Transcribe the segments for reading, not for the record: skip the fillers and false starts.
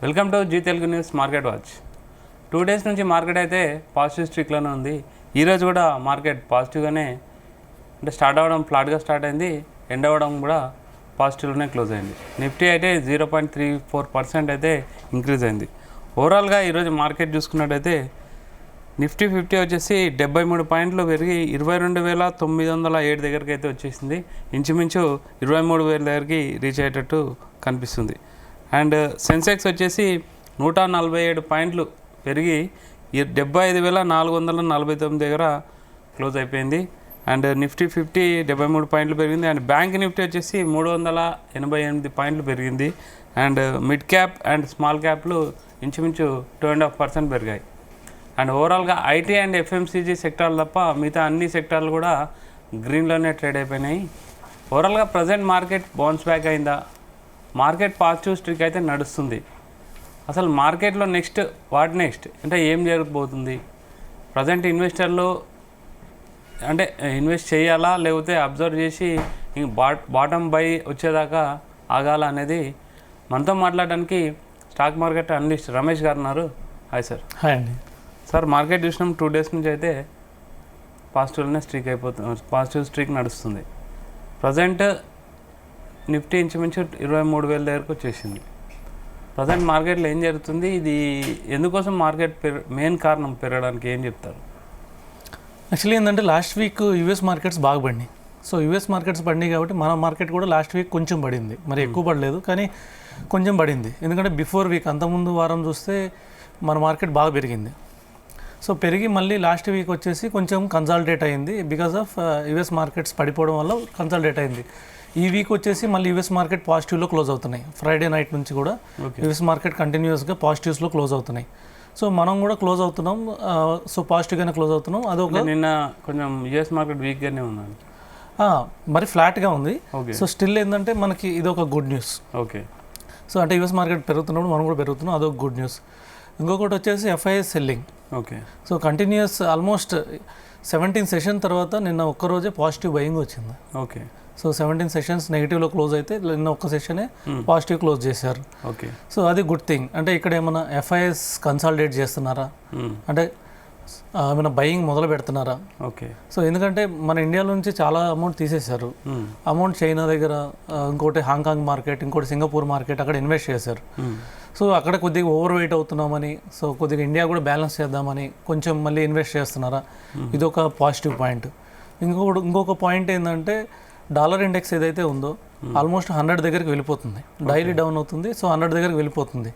Welcome to Zee Telugu news market watch. 2 days నుంచి market అయితే positive స్ట్రీక్లోనే ఉంది. ఈరోజు కూడా మార్కెట్ పాజిటివ్గానే అంటే స్టార్ట్ అవ్వడం ఫ్లాట్గా స్టార్ట్ అయింది, ఎండ్ అవ్వడం కూడా పాజిటివ్లోనే క్లోజ్ అయింది. నిఫ్టీ అయితే 0.34% అయితే ఇంక్రీజ్ అయింది. ఓవరాల్గా ఈరోజు మార్కెట్ చూసుకున్నట్టయితే నిఫ్టీ 50 వచ్చేసి 73 పాయింట్లు పెరిగి 22,907 దగ్గరికి అయితే వచ్చేసింది. ఇంచుమించు 23,000 దగ్గరికి రీచ్ అయ్యేటట్టు కనిపిస్తుంది. అండ్ సెన్సెక్స్ వచ్చేసి 147 పాయింట్లు పెరిగి 75,449 దగ్గర క్లోజ్ అయిపోయింది. అండ్ నిఫ్టీ 50 73 పాయింట్లు పెరిగింది. అండ్ బ్యాంక్ నిఫ్టీ వచ్చేసి 388 పాయింట్లు పెరిగింది. And mid cap and small క్యాప్లు ఇంచుమించు 2.5% పెరిగాయి. అండ్ ఓవరాల్గా ఐటీ అండ్ ఎఫ్ఎంసీజీ సెక్టార్లు తప్ప మిగతా అన్ని సెక్టార్లు కూడా గ్రీన్లోనే ట్రేడ్ అయిపోయినాయి. ఓవరాల్గా ప్రజెంట్ మార్కెట్ బౌన్స్ బ్యాక్ అయిందా? మార్కెట్ పాజిటివ్ స్ట్రీక్ అయితే నడుస్తుంది. అసలు మార్కెట్లో నెక్స్ట్ అంటే ఏం జరగబోతుంది? ప్రజెంట్ ఇన్వెస్టర్లు అంటే ఇన్వెస్ట్ చేయాలా లేకపోతే అబ్జర్వ్ చేసి బాటమ్ బై వచ్చేదాకా ఆగాల అనేది మనతో మాట్లాడడానికి స్టాక్ మార్కెట్ అనలిస్ట్ రమేష్ గారు ఉన్నారు. Hi sir. హాయ్ అండి. సార్, మార్కెట్ చూసినాం 2 డేస్ నుంచి అయితే పాజిటివ్లోనే పాజిటివ్ స్ట్రీక్ నడుస్తుంది. ప్రజెంట్ నిఫ్టీ ఇంచుమించు 23,000 దగ్గరకు వచ్చేసింది. ప్రజెంట్ మార్కెట్లో ఏం జరుగుతుంది? ఇది ఎందుకోసం మార్కెట్ మెయిన్ కారణం పెరగడానికి ఏం చెప్తారు? యాక్చువల్లీ ఏంటంటే లాస్ట్ వీక్ యూఎస్ మార్కెట్స్ బాగా పడినాయి. సో యూఎస్ మార్కెట్స్ పడినాయి కాబట్టి మన మార్కెట్ కూడా లాస్ట్ వీక్ కొంచెం పడింది. మరి ఎక్కువ పడలేదు కానీ కొంచెం పడింది. ఎందుకంటే బిఫోర్ వీక్ అంతకుముందు వారం చూస్తే మన మార్కెట్ బాగా పెరిగింది. సో పెరిగి మళ్ళీ లాస్ట్ వీక్ వచ్చేసి కొంచెం కన్సాలిడేట్ అయింది. బికాస్ ఆఫ్ యూఎస్ మార్కెట్స్ పడిపోవడం వల్ల కన్సాలిడేట్ అయింది. ఈ వీక్ వచ్చేసి మళ్ళీ యూఎస్ మార్కెట్ పాజిటివ్లో క్లోజ్ అవుతున్నాయి. ఫ్రైడే నైట్ నుంచి కూడా యూఎస్ మార్కెట్ కంటిన్యూస్గా పాజిటివ్స్లో క్లోజ్ అవుతున్నాయి. సో మనం కూడా క్లోజ్ అవుతున్నాం. సో పాజిటివ్గానే క్లోజ్ అవుతున్నాం. అదొక నిన్న కొంచెం యూఎస్ మార్కెట్ వీక్గానే ఉన్నాను, మరి ఫ్లాట్గా ఉంది. సో స్టిల్ ఏంటంటే మనకి ఇది ఒక గుడ్ న్యూస్. ఓకే. సో అంటే యూఎస్ మార్కెట్ పెరుగుతున్నప్పుడు మనం కూడా పెరుగుతున్నాం, అదొక గుడ్ న్యూస్. ఇంకొకటి వచ్చేసి FIs selling. Okay. So continuous almost 17 session తర్వాత నిన్న ఒక్కరోజే పాజిటివ్ బయింగ్ వచ్చింది. ఓకే. సో 17 సెషన్స్ నెగిటివ్లో క్లోజ్ అయితే నిన్న ఒక్క సెషనే పాజిటివ్ క్లోజ్ చేశారు. ఓకే. సో అది గుడ్ థింగ్. అంటే ఇక్కడ ఏమైనా ఎఫ్ఐఎస్ కన్సాలిడేట్ చేస్తున్నారా, అంటే ఏమైనా బయింగ్ మొదలు పెడుతున్నారా? ఓకే. సో ఎందుకంటే మన ఇండియాలో నుంచి చాలా అమౌంట్ తీసేశారు. అమౌంట్ చైనా దగ్గర, ఇంకోటి హాంకాంగ్ మార్కెట్, ఇంకోటి సింగపూర్ మార్కెట్ అక్కడ ఇన్వెస్ట్ చేశారు. సో అక్కడ కొద్దిగా ఓవర్ వెయిట్ అవుతున్నామని, సో కొద్దిగా ఇండియా కూడా బ్యాలెన్స్ చేద్దామని కొంచెం మళ్ళీ ఇన్వెస్ట్ చేస్తున్నారా? ఇది ఒక పాజిటివ్ పాయింట్. ఇంకొక పాయింట్ ఏంటంటే డాలర్ ఇండెక్స్ ఏదైతే ఉందో ఆల్మోస్ట్ 100 దగ్గరికి వెళ్ళిపోతుంది. డైలీ డౌన్ అవుతుంది. సో 100 దగ్గరికి వెళ్ళిపోతుంది.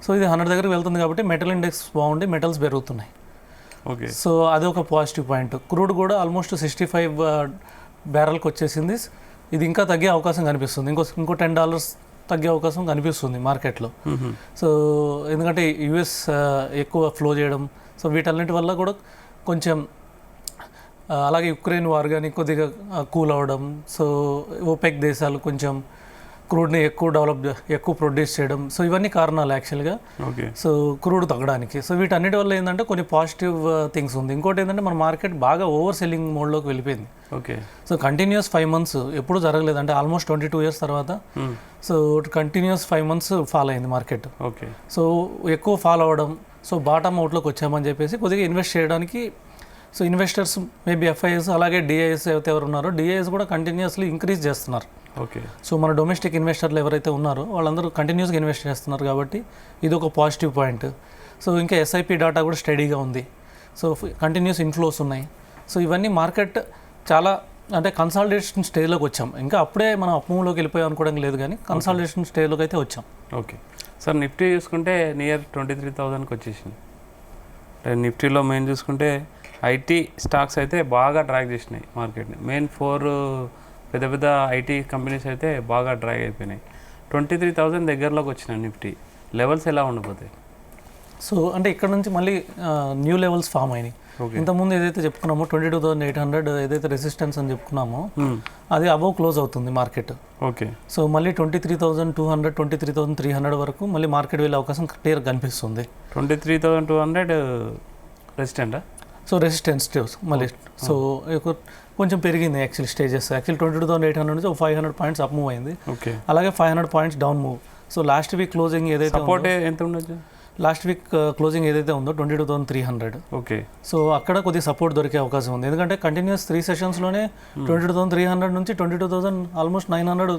సో ఇది 100 దగ్గరికి వెళ్తుంది కాబట్టి మెటల్ ఇండెక్స్ బాగుండి మెటల్స్ పెరుగుతున్నాయి. ఓకే. సో అది ఒక పాజిటివ్ పాయింట్. క్రూడ్ కూడా ఆల్మోస్ట్ 65 బ్యారెల్కి వచ్చేసింది. ఇది ఇంకా తగ్గే అవకాశం కనిపిస్తుంది. ఇంకో $10 తగ్గే అవకాశం కనిపిస్తుంది మార్కెట్లో. సో ఎందుకంటే యుఎస్ ఎక్కువ ఫ్లో చేయడం, సో వీటన్నిటి వల్ల కూడా కొంచెం, అలాగే యుక్రెయిన్ వార్ కానీ కొద్దిగా కూల్ అవ్వడం, సో ఓపెక్ దేశాలు కొంచెం క్రూడ్ని ఎక్కువ ప్రొడ్యూస్ చేయడం, సో ఇవన్నీ కారణాలు యాక్చువల్గా. ఓకే. సో క్రూడ్ తగ్గడానికి. సో వీటన్నిటి వల్ల ఏంటంటే కొన్ని పాజిటివ్ థింగ్స్ ఉంది. ఇంకోటి ఏంటంటే మన మార్కెట్ బాగా ఓవర్ సెల్లింగ్ మోడ్లోకి వెళ్ళిపోయింది. ఓకే. సో కంటిన్యూస్ 5 months ఎప్పుడు జరగలేదు, అంటే ఆల్మోస్ట్ 22 years తర్వాత సో కంటిన్యూస్ 5 months ఫాల్ అయింది మార్కెట్. ఓకే. సో ఎక్కువ ఫాల్ అవ్వడం, సో బాటమ్ అవుట్లోకి వచ్చామని చెప్పేసి కొద్దిగా ఇన్వెస్ట్ చేయడానికి, సో ఇన్వెస్టర్స్ మేబీ ఎఫ్ఐఎస్ అలాగే డిఐఎస్ ఎవరు ఉన్నారో డిఐఎస్ కూడా కంటిన్యూస్లీ ఇంక్రీజ్ చేస్తున్నారు. ఓకే. సో మన డొమెస్టిక్ ఇన్వెస్టర్లు ఎవరైతే ఉన్నారో వాళ్ళందరూ కంటిన్యూస్గా ఇన్వెస్ట్ చేస్తున్నారు కాబట్టి ఇది ఒక పాజిటివ్ పాయింట్. సో ఇంకా ఎస్ఐపి డాటా కూడా స్టడీగా ఉంది. సో కంటిన్యూస్ ఇన్ఫ్లోస్ ఉన్నాయి. సో ఇవన్నీ మార్కెట్ చాలా అంటే కన్సాలిడేషన్ స్టేజ్లోకి వచ్చాం. ఇంకా అప్పుడే మనం అప్మూవ్లోకి వెళ్ళిపోయాం అనుకోవడం లేదు, కానీ కన్సాలిడేషన్ స్టేజ్లోకి అయితే వచ్చాం. ఓకే. సార్, నిఫ్టీ చూసుకుంటే నియర్ 23,000కి వచ్చేసింది. నిఫ్టీలో మెయిన్ చూసుకుంటే ఐటీ స్టాక్స్ అయితే బాగా డ్రాగ్ చేసినాయి మార్కెట్ని. మెయిన్ 4 పెద్ద ఐటీ కంపెనీస్ అయితే బాగా డ్రాగ్ అయిపోయినాయి. 23,000 దగ్గరలోకి వచ్చినాయి నిఫ్టీ. లెవెల్స్ ఎలా ఉండిపోతాయి? సో అంటే ఇక్కడ నుంచి మళ్ళీ న్యూ లెవెల్స్ ఫామ్ అయినాయి. ఇంతకుముందు ఏదైతే చెప్పుకున్నామో 22,800 ఏదైతే రెసిస్టెన్స్ అని చెప్పుకున్నామో అది అబౌవ్ క్లోజ్ అవుతుంది మార్కెట్. ఓకే. సో మళ్ళీ 23,200 23,300 వరకు మళ్ళీ మార్కెట్ వెళ్ళే అవకాశం క్లియర్గా కనిపిస్తుంది. 23,200 రెసిస్టెంటా? సో రెసిస్టెన్స్ మళ్ళీ సో కొంచెం పెరిగింది యాక్చువల్లీ స్టేజెస్. యాక్చువల్లీ 22,800 నుంచి 500 పాయింట్స్ అప్ మూవ్ అయింది. ఓకే. అలాగే 500 points down move. So last week closing ఏదైతే సపోర్ట్ ఎంత ఉండొచ్చు? లాస్ట్ వీక్ క్లోజింగ్ ఏదైతే ఉందో 22,300. ఓకే. సో అక్కడ కొద్దిగా సపోర్ట్ దొరికే అవకాశం ఉంది, ఎందుకంటే కంటిన్యూస్ 3 సెషన్స్లోనే 22,300 నుంచి 22,000 ఆల్మోస్ట్ 900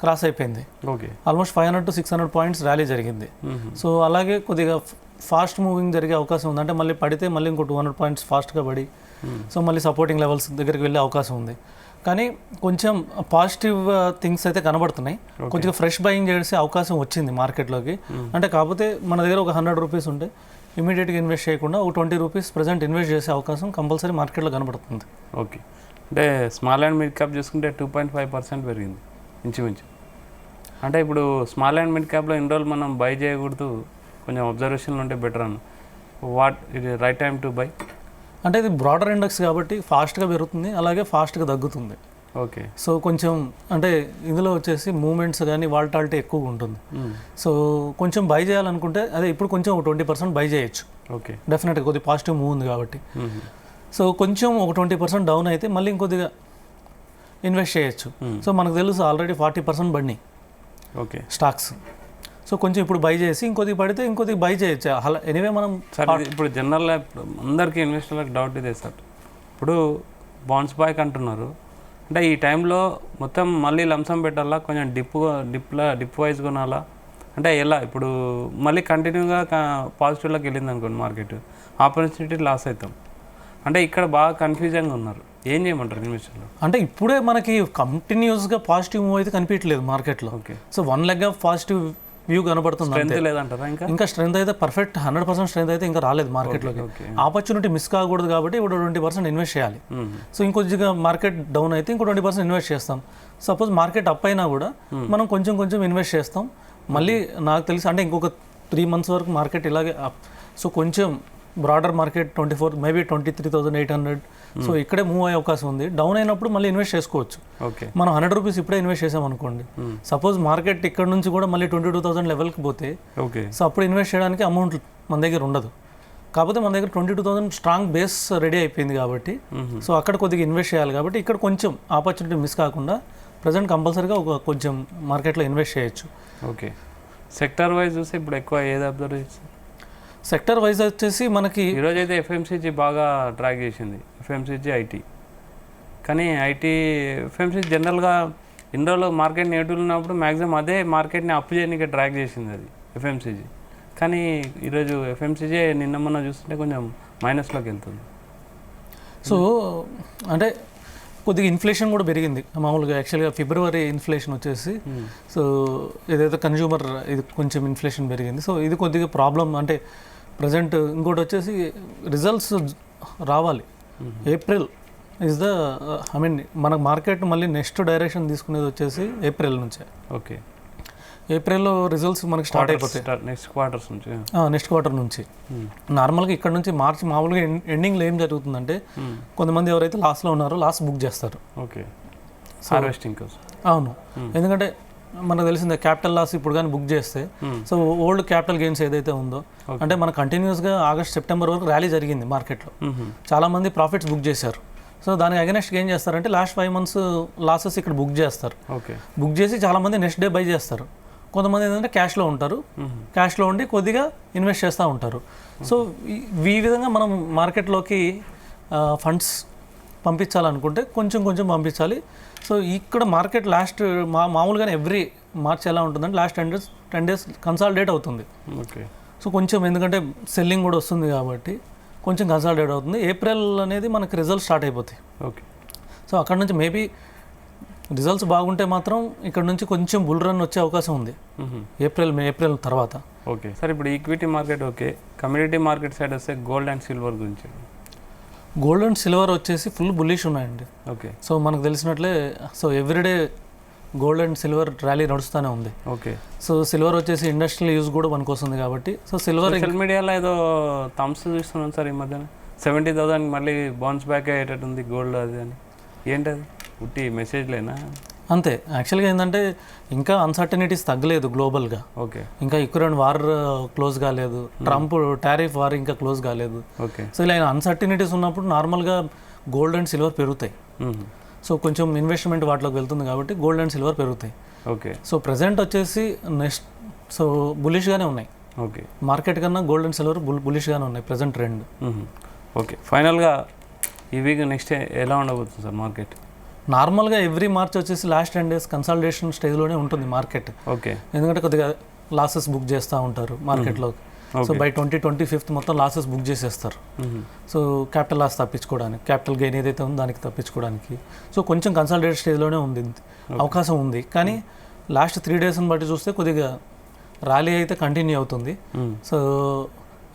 క్రాస్ అయిపోయింది. Okay. Almost 500 to 600 points rally జరిగింది. సో అలాగే కొద్దిగా ఫాస్ట్ మూవింగ్ జరిగే అవకాశం ఉంది, అంటే మళ్ళీ పడితే మళ్ళీ ఇంకో 200 పాయింట్స్ ఫాస్ట్గా పడి సో మళ్ళీ సపోర్టింగ్ లెవెల్స్ దగ్గరికి వెళ్ళే అవకాశం ఉంది. కానీ కొంచెం పాజిటివ్ థింగ్స్ అయితే కనబడుతున్నాయి, కొంచెం ఫ్రెష్ బయింగ్ చేసే అవకాశం వచ్చింది మార్కెట్లోకి. అంటే కాకపోతే మన దగ్గర ఒక 100 రూపీస్ ఉంటే ఇమీడియట్గా ఇన్వెస్ట్ చేయకుండా ఒక 20 రూపీస్ ప్రజెంట్ ఇన్వెస్ట్ చేసే అవకాశం కంపల్సరీ మార్కెట్లో కనబడుతుంది. ఓకే. అంటే స్మాల్ అండ్ మిడ్ క్యాప్ చూసుకుంటే 2.5% పెరిగింది ఇంచుమించు. అంటే ఇప్పుడు స్మాల్ అండ్ మిడ్ క్యాప్లో ఇన్ని రోజులు మనం బై చేయకూడదు, కొంచెం అబ్జర్వేషన్లు ఉంటే బెటర్ అన్న. వాట్ ఇది రైట్ టైం టు బై? అంటే ఇది బ్రాడర్ ఇండెక్స్ కాబట్టి ఫాస్ట్గా పెరుగుతుంది, అలాగే ఫాస్ట్గా తగ్గుతుంది. ఓకే. సో కొంచెం అంటే ఇందులో వచ్చేసి మూమెంట్స్ కానీ వాల్టాలిటీ ఎక్కువగా ఉంటుంది. సో కొంచెం బై చేయాలనుకుంటే అదే ఇప్పుడు కొంచెం 20% బై చేయొచ్చు. ఓకే. డెఫినెట్గా కొద్దిగా పాజిటివ్ మూవ్ ఉంది కాబట్టి. సో కొంచెం ఒక 20% డౌన్ అయితే మళ్ళీ ఇంకొద్దిగా ఇన్వెస్ట్ చేయొచ్చు. సో మనకు తెలుసు ఆల్రెడీ 40% పడినాయి ఓకే స్టాక్స్. సో కొంచెం ఇప్పుడు బై చేసి ఇంకొద్ది పడితే ఇంకొద్ది బై చేయొచ్చు. అలా ఎనీవే మనం సార్ ఇప్పుడు జనరల్గా ఇప్పుడు అందరికీ ఇన్వెస్టర్లకు డౌట్ ఇదే సార్, ఇప్పుడు బాండ్స్ బ్యాక్ అంటున్నారు, అంటే ఈ టైంలో మొత్తం మళ్ళీ లంసం పెట్టాలా, కొంచెం డిప్ వైజ్ కొనాలా, అంటే ఎలా? ఇప్పుడు మళ్ళీ కంటిన్యూగా పాజిటివ్లోకి వెళ్ళింది అనుకోండి మార్కెట్, ఆపర్చునిటీ లాస్ అవుతాం. అంటే ఇక్కడ బాగా కన్ఫ్యూజన్గా ఉన్నారు, ఏం చేయమంటారు ఇన్వెస్టర్లు? అంటే ఇప్పుడే మనకి కంటిన్యూస్గా పాజిటివ్ మూవ్ అయితే కనిపించలేదు మార్కెట్లో. Okay. So 1 leg of positive view కనబడుతుంది, స్ట్రెంత్ లేదంటారా? ఇంకా స్ట్రెంత్ అయితే పర్ఫెక్ట్ 100% స్ట్రెంత్ అయితే ఇంకా రాలేదు మార్కెట్లోకి. ఆపర్చునిటీ మిస్ కాకూడదు కాబట్టి ఇప్పుడు 20% ఇన్వెస్ట్ చేయాలి. సో ఇంకొద్దిగా మార్కెట్ డౌన్ అయితే ఇంకో 20% ఇన్వెస్ట్ చేస్తాం. సపోజ్ మార్కెట్ అప్ అయినా కూడా మనం కొంచెం ఇన్వెస్ట్ చేస్తాం. మళ్ళీ నాకు తెలిసి అంటే ఇంకొక 3 months వరకు మార్కెట్ ఇలాగే అప్. సో కొంచెం బ్రాడర్ మార్కెట్ 24 మేబీ 23,800 సో ఇక్కడే మూవ్ అయ్యే అవకాశం ఉంది. డౌన్ అయినప్పుడు మళ్ళీ ఇన్వెస్ట్ చేసుకోవచ్చు. ఓకే. మనం 100 రూపీస్ ఇప్పుడే ఇన్వెస్ట్ చేసాం అనుకోండి, సపోజ్ మార్కెట్ ఇక్కడ నుంచి కూడా మళ్ళీ 22,000 లెవెల్కి పోతే ఓకే. సో అప్పుడు ఇన్వెస్ట్ చేయడానికి అమౌంట్ మన దగ్గర ఉండదు. కాకపోతే మన దగ్గర 22,000 స్ట్రాంగ్ బేస్ రెడీ అయిపోయింది కాబట్టి సో అక్కడ కొద్దిగా ఇన్వెస్ట్ చేయాలి. కాబట్టి ఇక్కడ కొంచెం ఆపర్చునిటీ మిస్ కాకుండా ప్రజెంట్ కంపల్సరీగా ఒక కొంచెం మార్కెట్లో ఇన్వెస్ట్ చేయొచ్చు. ఓకే. సెక్టర్ వైజ్ చూస్తే ఇప్పుడు ఎక్కువ ఏది అబ్జర్వ్ చేస్తుంది? సెక్టర్ వైజ్ వచ్చేసి మనకి ఈరోజు అయితే ఎఫ్ఎంసీజీ బాగా ట్రాక్ చేసింది, ఎఫ్ఎంసీజీ ఐటీ. కానీ ఐటీ ఎఫ్ఎంసీజీ జనరల్గా ఇన్ని రోజులు మార్కెట్ నెగిటివ్ ఉన్నప్పుడు మ్యాక్సిమం అదే మార్కెట్ని అప్ చేయడానికి ట్రాక్ చేసింది అది ఎఫ్ఎంసీజీ. కానీ ఈరోజు ఎఫ్ఎంసీజీ నిన్న మొన్న చూస్తుంటే కొంచెం మైనస్లోకి వెళ్తుంది. సో అంటే కొద్దిగా ఇన్ఫ్లేషన్ కూడా పెరిగింది మామూలుగా. యాక్చువల్గా ఫిబ్రవరి ఇన్ఫ్లేషన్ వచ్చేసి సో ఏదైతే కన్జ్యూమర్ ఇది కొంచెం ఇన్ఫ్లేషన్ పెరిగింది. సో ఇది కొద్దిగా ప్రాబ్లం. అంటే ప్రజెంట్ ఇంకోటి వచ్చేసి రిజల్ట్స్ రావాలి. April is the I mean మన మార్కెట్ మళ్ళీ నెక్స్ట్ డైరెక్షన్ తీసుకునేది వచ్చేసి ఏప్రిల్ నుంచే. ఓకే. ఏప్రిల్లో రిజల్ట్స్ మనకి స్టార్ట్ అయిపోతాయి నెక్స్ట్ క్వార్టర్ నుంచి. నార్మల్గా ఇక్కడ నుంచి మార్చి మామూలుగా ఎండింగ్లో ఏం జరుగుతుందంటే కొంతమంది ఎవరైతే లాస్లో ఉన్నారో లాస్ బుక్ చేస్తారు. ఓకే. హార్వెస్టింగ్ కోసం. అవును, ఎందుకంటే మనకు తెలిసిందే క్యాపిటల్ లాస్ ఇప్పుడు కానీ బుక్ చేస్తే సో ఓల్డ్ క్యాపిటల్ గెయిన్స్ ఏదైతే ఉందో అంటే మన కంటిన్యూస్గా ఆగస్ట్ సెప్టెంబర్ వరకు ర్యాలీ జరిగింది మార్కెట్లో, చాలామంది ప్రాఫిట్స్ బుక్ చేశారు. సో దానికి అగెనెస్ట్ ఏం చేస్తారంటే లాస్ట్ 5 months లాసెస్ ఇక్కడ బుక్ చేస్తారు. ఓకే. బుక్ చేసి చాలామంది నెక్స్ట్ డే బై చేస్తారు. కొంతమంది ఏంటంటే క్యాష్లో ఉంటారు, క్యాష్లో ఉండి కొద్దిగా ఇన్వెస్ట్ చేస్తూ ఉంటారు. సో ఈ విధంగా మనం మార్కెట్లోకి ఫండ్స్ పంపించాలనుకుంటే కొంచెం పంపించాలి. సో ఇక్కడ మార్కెట్ లాస్ట్ మామూలుగానే ఎవ్రీ మార్చ్ ఎలా ఉంటుందంటే లాస్ట్ 10 days కన్సాలిడేట్ అవుతుంది. ఓకే. సో కొంచెం ఎందుకంటే సెల్లింగ్ కూడా వస్తుంది కాబట్టి కొంచెం కన్సాలిడేట్ అవుతుంది. ఏప్రిల్ అనేది మనకి రిజల్ట్స్ స్టార్ట్ అయిపోతాయి. ఓకే. సో అక్కడ నుంచి మేబీ రిజల్ట్స్ బాగుంటే మాత్రం ఇక్కడ నుంచి కొంచెం బుల్ రన్ వచ్చే అవకాశం ఉంది ఏప్రిల్ తర్వాత. ఓకే సార్, ఇప్పుడు equity market okay, community market side వస్తే గోల్డ్ అండ్ సిల్వర్ గురించి. గోల్డ్ అండ్ సిల్వర్ వచ్చేసి ఫుల్ బుల్లిష్ ఉన్నాయండి. ఓకే. సో మనకు తెలిసినట్లే so everyday gold and silver rally నడుస్తూనే ఉంది. ఓకే. సో సిల్వర్ వచ్చేసి ఇండస్ట్రియల్ యూజ్ కూడా మనకు వస్తుంది కాబట్టి సో సిల్వర్ సోషల్ మీడియాలో ఏదో థమ్స్ చూస్తున్నాను సార్ ఈ మధ్యన 70,000 మళ్ళీ బౌన్స్ బ్యాక్ అయ్యేటట్టు ఉంది గోల్డ్ అది అని. ఏంటది ఉట్టి మెసేజ్లేనా? అంతే. యాక్చువల్గా ఏంటంటే ఇంకా అన్సర్టనిటీస్ తగ్గలేదు గ్లోబల్గా. ఓకే. ఇంకా యుక్రెయిన్ వార్ క్లోజ్ కాలేదు, ట్రంప్ టారిఫ్ వార్ ఇంకా క్లోజ్ కాలేదు. ఓకే. సో ఇలా అన్సర్టనిటీస్ ఉన్నప్పుడు నార్మల్గా గోల్డ్ అండ్ సిల్వర్ పెరుగుతాయి. సో కొంచెం ఇన్వెస్ట్మెంట్ వాటిలోకి వెళ్తుంది కాబట్టి గోల్డ్ అండ్ సిల్వర్ పెరుగుతాయి. ఓకే. సో ప్రజెంట్ వచ్చేసి నెక్స్ట్ సో బులిష్గానే ఉన్నాయి. ఓకే. మార్కెట్ కన్నా గోల్డ్ అండ్ సిల్వర్ బులిష్గానే ఉన్నాయి ప్రజెంట్ ట్రెండ్. ఓకే. ఫైనల్గా ఈ వీక్ నెక్స్ట్ ఎలా ఉండబోతుంది సార్ మార్కెట్? నార్మల్గా ఎవ్రీ మార్చ్ వచ్చేసి లాస్ట్ 10 days కన్సాలిడేషన్ స్టేజ్లోనే ఉంటుంది మార్కెట్. ఓకే. ఎందుకంటే కొద్దిగా లాసెస్ బుక్ చేస్తూ ఉంటారు మార్కెట్లో. సో బై 25th మొత్తం లాసెస్ బుక్ చేసేస్తారు. సో క్యాపిటల్ లాస్ తప్పించుకోవడానికి, క్యాపిటల్ గెయిన్ ఏదైతే ఉందో దానికి తప్పించుకోవడానికి సో కొంచెం కన్సాలిడేట్ స్టేజ్లోనే ఉంది, అవకాశం ఉంది. కానీ లాస్ట్ 3 daysని బట్టి చూస్తే కొద్దిగా ర్యాలీ అయితే కంటిన్యూ అవుతుంది. సో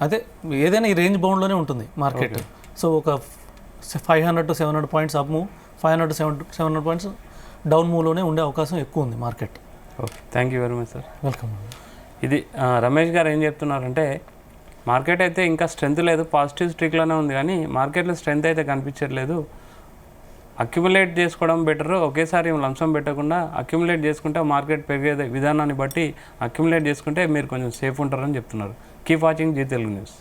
అదే ఏదైనా ఈ రేంజ్ బౌండ్లోనే ఉంటుంది మార్కెట్. సో ఒక 500 to 700 points up move, 500 to 700 points down మూవ్లోనే ఉండే అవకాశం ఎక్కువ ఉంది మార్కెట్. Okay. Thank you very much sir. Welcome. ఇది రమేష్ గారు ఏం చెప్తున్నారంటే మార్కెట్ అయితే ఇంకా స్ట్రెంత్ లేదు, పాజిటివ్ స్ట్రీక్లోనే ఉంది, కానీ మార్కెట్లో స్ట్రెంత్ అయితే కనిపించట్లేదు. అక్యుములేట్ చేసుకోవడం బెటర్. ఒకేసారి లంసం పెట్టకుండా అక్యుములేట్ చేసుకుంటే మార్కెట్ పెరిగే విధానాన్ని బట్టి అక్యుములేట్ చేసుకుంటే మీరు కొంచెం సేఫ్ ఉంటారని చెప్తున్నారు. Keep watching Zee Telugu news.